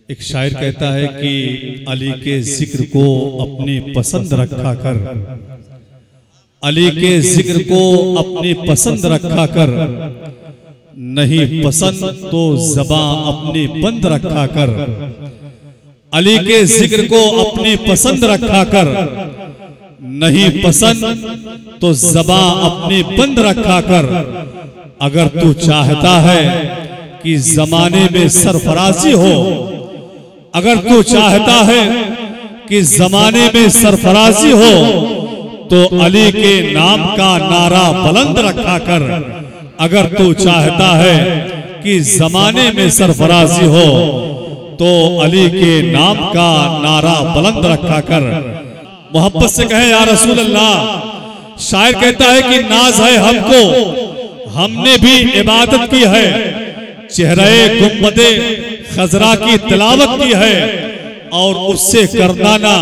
एक शायर कहता है कि अली के जिक्र को अपनी पसंद रखा कर, अली के जिक्र को अपनी पसंद रखा कर, नहीं पसंद तो ज़बां अपनी बंद रखा कर। अली के जिक्र को अपनी पसंद रखा कर, नहीं पसंद तो ज़बां अपनी बंद रखा कर। अगर तू चाहता है कि जमाने में सरफराजी हो, अगर तू चाहता है कि जमाने में सरफराजी हो, तो अली के नाम का नारा बुलंद रखा कर। अगर तू चाहता है कि जमाने में सरफराजी हो, तो अली के नाम का नारा बुलंद रखा कर। मोहब्बत से कहे या रसूल अल्लाह। शायर कहता है कि नाज है हमको, हमने भी इबादत की है, चेहरे गुंबदे खजरा की तिलावत की है, और उससे करना ना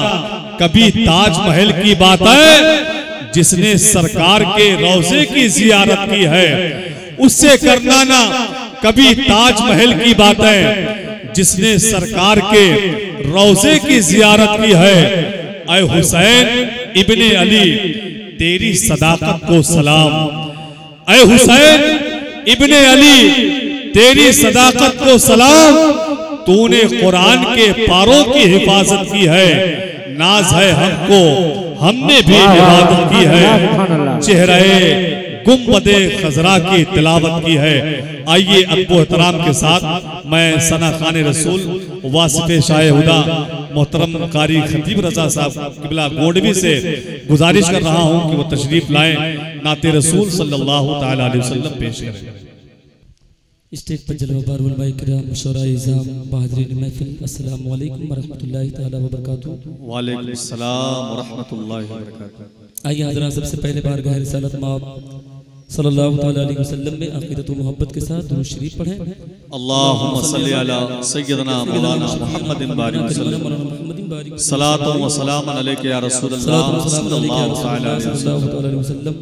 कभी ताजमहल की बात है, जिसने सरकार के रोजे की जियारत की है। उससे करना ना कभी ताजमहल की बात है, जिसने सरकार के रोजे की जियारत की है। ऐ हुसैन इब्ने अली तेरी सदाकत को सलाम, ऐ हुसैन इब्ने अली तेरी सदाकत को सलाम। तूने कुरान के पारों की हिफाजत की है, नाज है हमको, हमने भी इबादत की है, चेहरे गुंबदे खजरा की तिलावत की है। आइए अदब एहतराम के साथ मैं सना खाने रसूल वासिफ़े शाह हुदा मोहतरम कारी खतीब रजा साहब किबला गोडवी से गुजारिश कर रहा हूं कि वो तशरीफ लाएं, नाते रसूल सल्लल्लाहु तआला अलैहि वसल्लम पेश करें। स्टेज पर जलवाबार उलमाए किराम, शुराए इज़ाम, बहादरीन महफिल, अस्सलामु अलैकुम वरहमतुल्लाहि तआला वबरकातुहू। वालेकुम अस्सलाम वरहमतुल्लाहि वबरकातुहू। आइए हज़रात, सबसे पहले बारगाह रिसालत माब सल्लल्लाहु तआला अलैहि वसल्लम में अक़ीदत व मोहब्बत के साथ दुरूद शरीफ पढ़ें। अल्लाहुम्मा सल्लि अला सय्यदना मौलाना मुहम्मदिन बारिक वसल्लम, सलातो व सलाम अलैका या रसूल अल्लाह सल्लल्लाहु तआला अलैहि वसल्लम।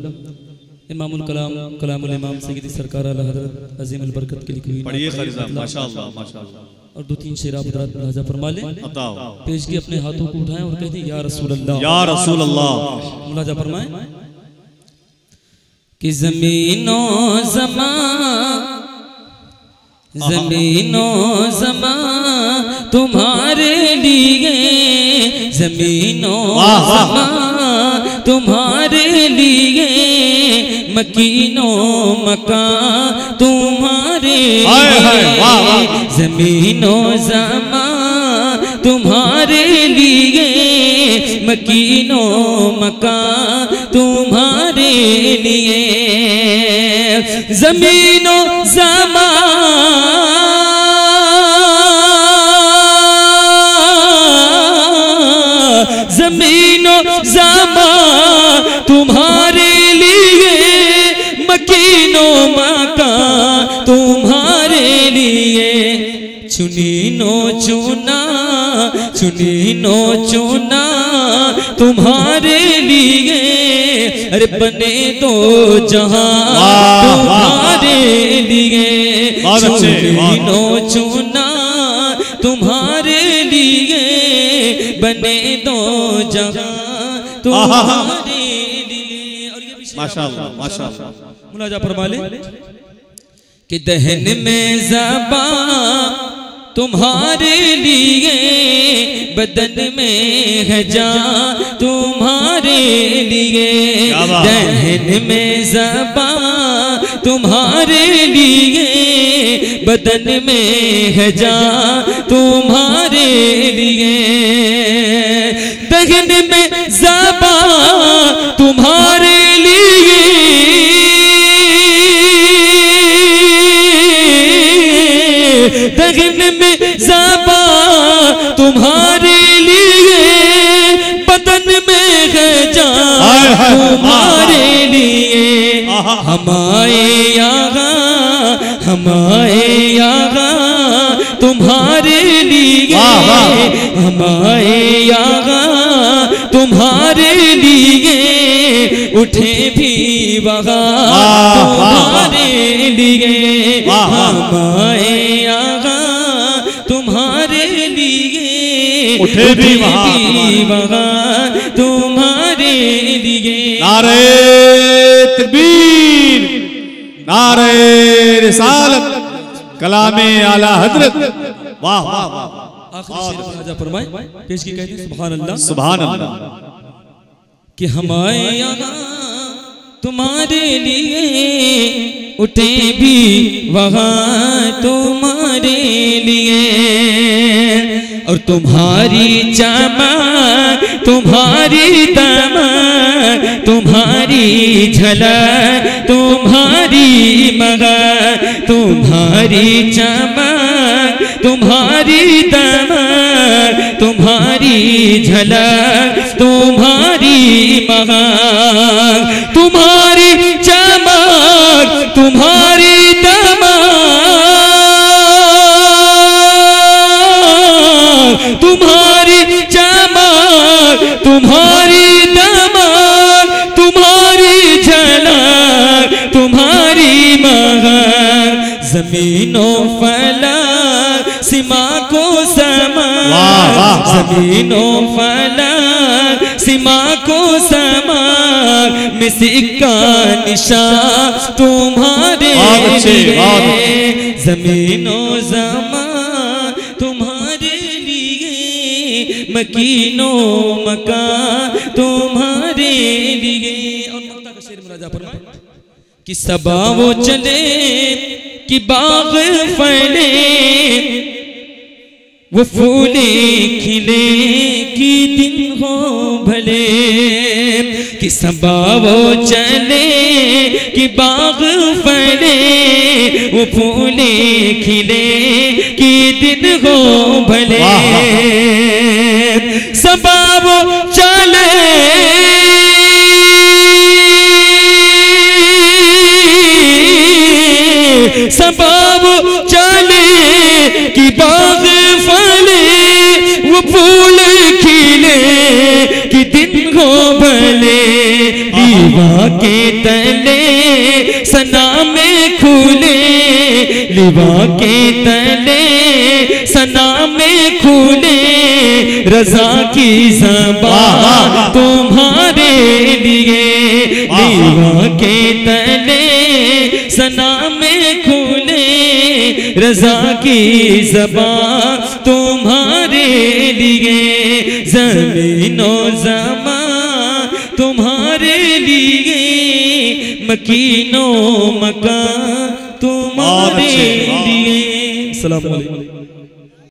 इमामुल कलाम कलामुल इमाम सय्यदी सरकार आला हज़रत अज़ीम अल बरकत के लिखी हुई पढ़िए खरीदा माशाअल्लाह माशाअल्लाह। और दो तीन शेर आप हज़रात मुलाज़ा फरमा लें, पेश की अपने हाथों को उठाएं और कह दें या रसूल अल्लाह, या रसूल अल्लाह। मुलाज़ा फरमाएं कि ज़मीनो ज़मा, ज़मीनो ज़मा तुम्हारे लिए, ज़मीनो ज़मा तुम्हारे लिए, मकीनो मकान तुम्हारे लिए, ज़मीनो ज़मा तुम्हारे लिए, मकीनो मकान तुम्हारे लिए। ज़मीनो ज़मा ज़मीनो ज़मा तुम्हारे लिए, मकीनो मकान तुम्हारे लिए। चुनीनो चुना, चुनीनो चुना तुम्हारे लिए, अरे बने दो जहां तुम्हारे लिए। चुनीनो चुना तुम्हारे लिए, बने दो जहां तुम्हारे लिए। और ये भी माशाअल्लाह माशाअल्लाह। मुलाजा फरमा ले कि दहन में ज़बां तुम्हारे लिए, बदन में है जान तुम्हारे लिए। दहन में ज़बां तुम्हारे लिए, बदन में है जान तुम्हारे लिए। दहन में ज़बां तुम्हारे लिए, दहन में ज़बां तुम्हारे लिए, बदन में है जान तुम्हारे लिए। हमारे आगा, हमारे आगा तुम्हारे लिए, हमारे आगा तुम्हारे लिए, उठे भी वहाँ तुम्हारे लिए। हमारे आगा तुम्हारे लिए, उठे भी वहाँ तुम्हारे लिए। नारे तकबीर, नारे रिसालत, कलामे आला हजरत। वाह वाह वाह। आखिरी शेर राजा फरमाए पेश की कहते हैं सुभान अल्लाह सुभान अल्लाह। कि हमारे यहाँ तुम्हारे लिए उठे भी वहाँ तुम्हारे लिए। और तुम्हारी चमक तुम्हारी दमक तुम्हारी झलक तुम्हारी मगन, तुम्हारी चमक तुम्हारी दमक तुम्हारी झलक तुम्हारी मगन, तुम्हारी चमक तुम्हारी दमक तुम्हारी चमक तुम्हारी दमक तुम्हारी झलक तुम्हारी मगन। ज़मीनो फलक सीमा को समा, ज़मीनो फलक सीमा को समा में सिक्का निशान तुम्हारे लिए। ज़मीनो ज़मा तुम्हारे लिए, मकीनो मकान तुम्हारे लिए। और मक्ता का शेर मुराजा फरमाए कि सबा वो चले कि बाग फैले, वो फूले खिले कि दिन हो भले। कि सबा वो चले कि बाग फैले, वो फूले खिले कि दिन हो भले। सबा वो चले सबब चले कि बाग फले, वो फूल खिले कि दिन हो भले। लीवा के तले सना में खुले, लीवा के तले सना में खुले, रजा की ज़बान तुम्हारे लिए। लीवा के तले सना में खुले, रजा की ज़बान तुम्हारे लिए। ज़मीनो ज़मा तुम्हारे लिए, मकीनो मकान तुम्हारे लिए। अस्सलाम वालेकुम।